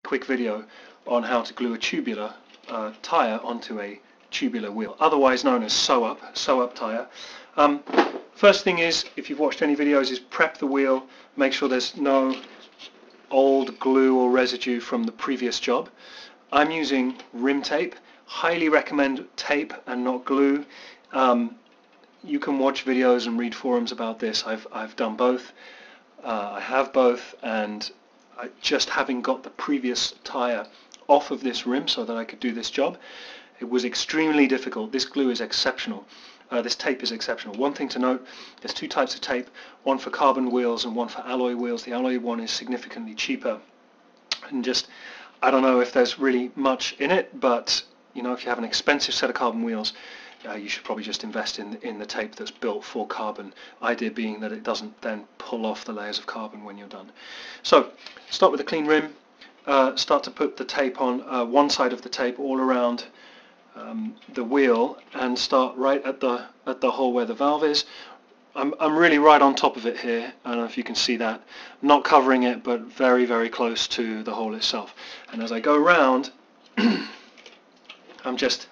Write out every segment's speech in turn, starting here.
quick video on how to glue a tubular tyre onto a tubular wheel, otherwise known as sew-up tyre. First thing is, if you've watched any videos, is prep the wheel, make sure there's no old glue or residue from the previous job. I'm using rim tape. Highly recommend tape and not glue. You can watch videos and read forums about this. I've done both. I have both, and just having got the previous tyre off of this rim so that I could do this job, it was extremely difficult. This glue is exceptional. This tape is exceptional. One thing to note, there's two types of tape, one for carbon wheels and one for alloy wheels. The alloy one is significantly cheaper, and just, I don't know if there's really much in it, but you know, if you have an expensive set of carbon wheels, you should probably just invest in the tape that's built for carbon. Idea being that it doesn't then pull off the layers of carbon when you're done. So start with a clean rim. Start to put the tape on one side of the tape all around the wheel, and start right at the hole where the valve is. I'm really right on top of it here. I don't know if you can see that. Not covering it, but very, very close to the hole itself. And as I go around, I'm just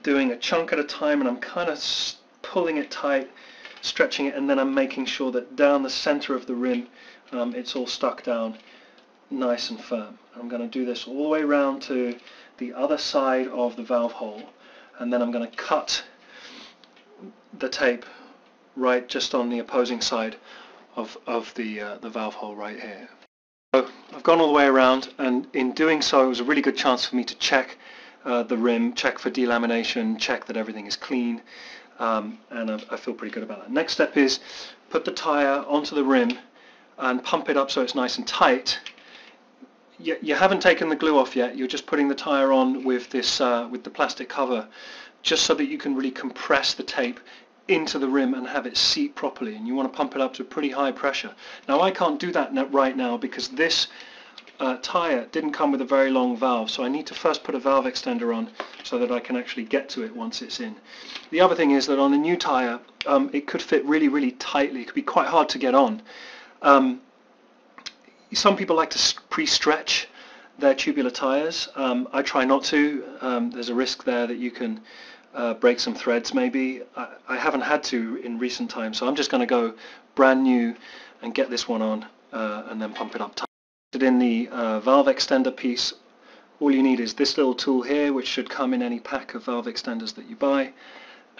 doing a chunk at a time, and I'm kind of pulling it tight, stretching it, and then I'm making sure that down the center of the rim it's all stuck down nice and firm. I'm going to do this all the way around to the other side of the valve hole, and then I'm going to cut the tape right just on the opposing side of the valve hole right here. So I've gone all the way around, and in doing so it was a really good chance for me to check the rim, check for delamination, check that everything is clean, and I feel pretty good about that. Next step is put the tyre onto the rim and pump it up so it's nice and tight. You haven't taken the glue off yet, you're just putting the tyre on with this with the plastic cover, just so that you can really compress the tape into the rim and have it seat properly, and you want to pump it up to pretty high pressure. Now I can't do that right now because this tyre didn't come with a very long valve, so I need to first put a valve extender on so that I can actually get to it once it's in. The other thing is that on a new tyre it could fit really, really tightly. It could be quite hard to get on. Some people like to pre-stretch their tubular tyres. I try not to. There's a risk there that you can break some threads maybe. I haven't had to in recent times, so I'm just going to go brand new and get this one on and then pump it up tight. In the valve extender piece, all you need is this little tool here, which should come in any pack of valve extenders that you buy,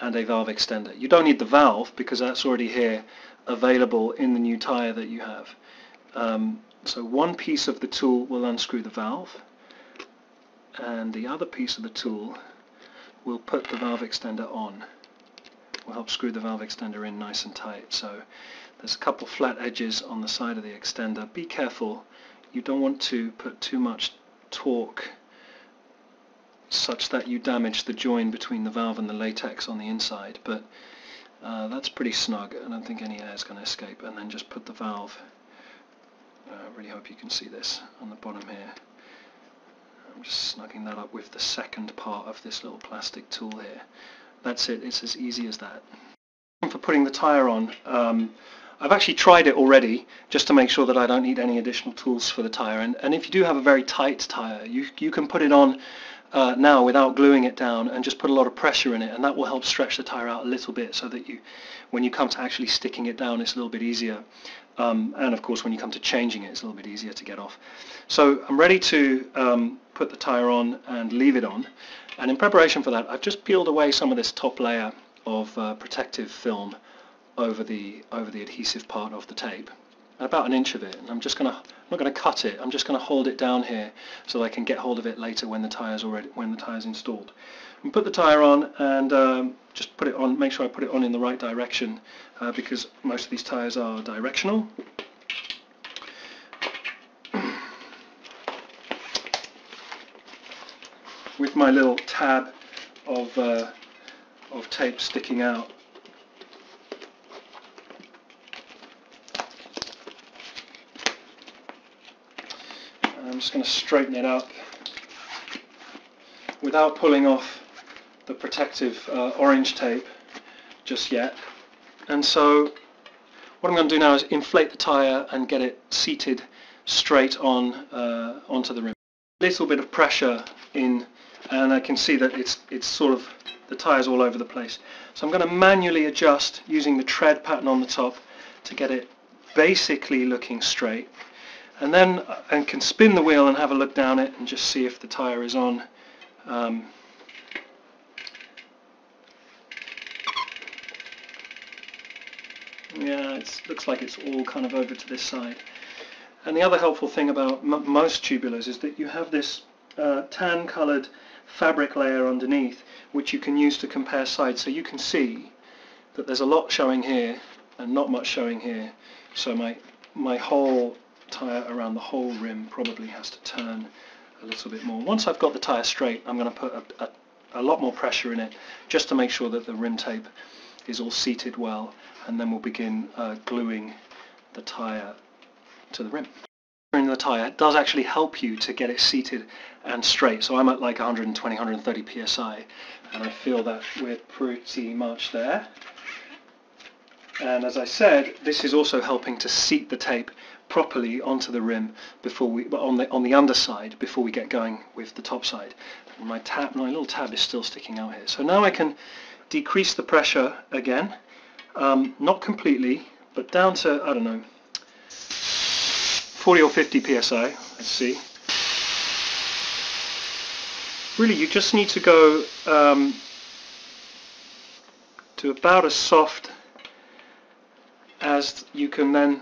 and a valve extender. You don't need the valve because that's already here available in the new tyre that you have. So one piece of the tool will unscrew the valve, and the other piece of the tool will put the valve extender on. Will help screw the valve extender in nice and tight. So there's a couple flat edges on the side of the extender. Be careful. You don't want to put too much torque such that you damage the join between the valve and the latex on the inside, but that's pretty snug. I don't think any air is going to escape. And then just put the valve, I really hope you can see this, on the bottom here. I'm just snugging that up with the second part of this little plastic tool here. That's it, it's as easy as that. For putting the tyre on, I've actually tried it already just to make sure that I don't need any additional tools for the tyre, and if you do have a very tight tyre, you can put it on now without gluing it down and just put a lot of pressure in it, and that will help stretch the tyre out a little bit so that when you come to actually sticking it down, it's a little bit easier, and of course when you come to changing it, it's a little bit easier to get off. So I'm ready to put the tyre on and leave it on, and in preparation for that I've just peeled away some of this top layer of protective film over the adhesive part of the tape, about an inch of it, and I'm not going to cut it. I'm just going to hold it down here so that I can get hold of it later when the tyre's installed. And put the tyre on, and just put it on. Make sure I put it on in the right direction because most of these tyres are directional. With my little tab of tape sticking out. I'm just going to straighten it up without pulling off the protective orange tape just yet. And so what I'm going to do now is inflate the tyre and get it seated straight on onto the rim. A little bit of pressure in, and I can see that it's sort of, the tire's all over the place. So I'm going to manually adjust using the tread pattern on the top to get it basically looking straight, and then I can spin the wheel and have a look down it and just see if the tire is on. Yeah, it looks like it's all kind of over to this side. And the other helpful thing about most tubulars is that you have this tan coloured fabric layer underneath, which you can use to compare sides. So you can see that there's a lot showing here and not much showing here. So my whole tire around the whole rim probably has to turn a little bit more. Once I've got the tire straight, I'm going to put a lot more pressure in it just to make sure that the rim tape is all seated well, and then we'll begin gluing the tire to the rim. In the tire does actually help you to get it seated and straight. So I'm at like 120, 130 psi, and I feel that we're pretty much there. And as I said, this is also helping to seat the tape properly onto the rim before we, on the underside, before we get going with the top side. And my little tab is still sticking out here. So now I can decrease the pressure again, not completely, but down to, I don't know, 40 or 50 psi. Let's see. Really, you just need to go to about as soft as you can then,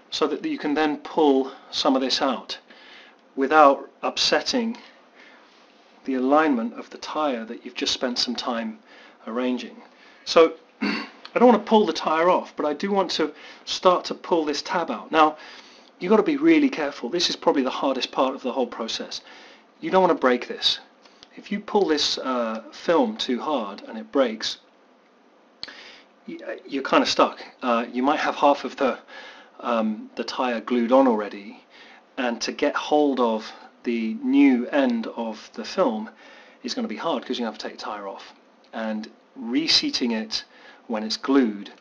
so that you can then pull some of this out without upsetting the alignment of the tire that you've just spent some time arranging. So I don't want to pull the tire off, but I do want to start to pull this tab out. Now you've got to be really careful. This is probably the hardest part of the whole process. You don't want to break this. If you pull this film too hard and it breaks, you're kind of stuck. You might have half of the tire glued on already, and to get hold of the new end of the film is going to be hard because you have to take the tire off, and reseating it when it's glued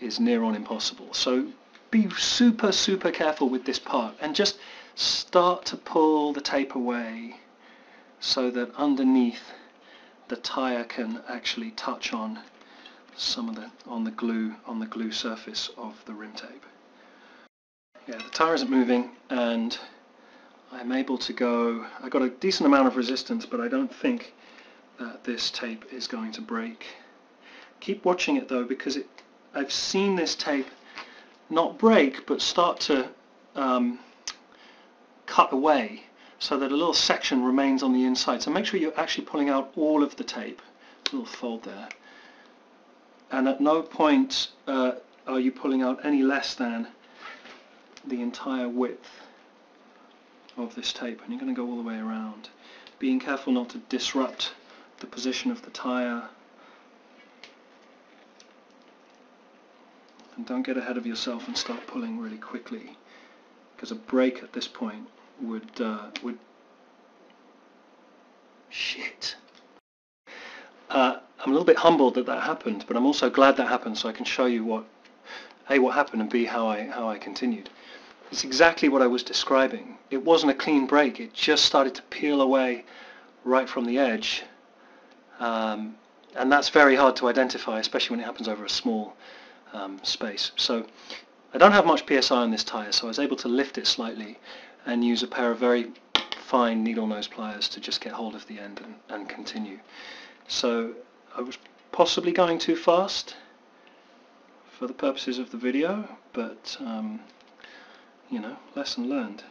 is near on impossible. So be super careful with this part and just start to pull the tape away so that underneath the tire can actually touch on some of the glue surface of the rim tape. Yeah, the tire isn't moving, and I'm able to go. I got a decent amount of resistance, but I don't think that this tape is going to break. Keep watching it though, because I've seen this tape not break but start to cut away, so that a little section remains on the inside. So make sure you're actually pulling out all of the tape. A little fold there. And at no point are you pulling out any less than the entire width of this tape, and you're going to go all the way around, being careful not to disrupt the position of the tire, and don't get ahead of yourself and start pulling really quickly, because a break at this point would shit. I'm a little bit humbled that happened, but I'm also glad that happened, so I can show you what happened, and B, how I continued. It's exactly what I was describing. It wasn't a clean break. It just started to peel away right from the edge, and that's very hard to identify, especially when it happens over a small space. So I don't have much PSI on this tire, so I was able to lift it slightly and use a pair of very fine needle nose pliers to just get hold of the end and continue. So I was possibly going too fast for the purposes of the video, but you know, lesson learned.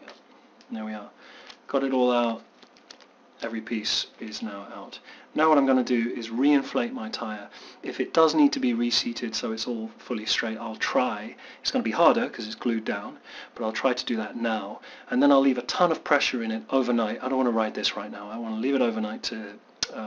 Yeah, there we are. Got it all out. Every piece is now out. Now what I'm going to do is reinflate my tire. If it does need to be reseated so it's all fully straight, I'll try. It's going to be harder because it's glued down, but I'll try to do that now. And then I'll leave a ton of pressure in it overnight. I don't want to ride this right now. I want to leave it overnight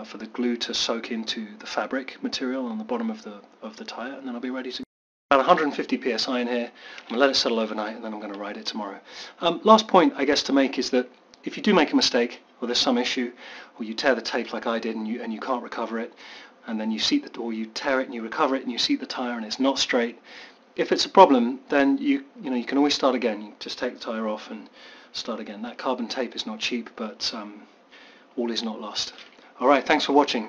for the glue to soak into the fabric material on the bottom of the tire, and then I'll be ready to go. About 150 psi in here. I'm going to let it settle overnight, and then I'm going to ride it tomorrow. Last point I guess to make is that if you do make a mistake, or there's some issue, or you tear the tape like I did and you can't recover it, and then you seat or you tear it and you recover it and you seat the tire and it's not straight, if it's a problem, then you can always start again. You just take the tyre off and start again. That carbon tape is not cheap, but all is not lost. Alright, thanks for watching.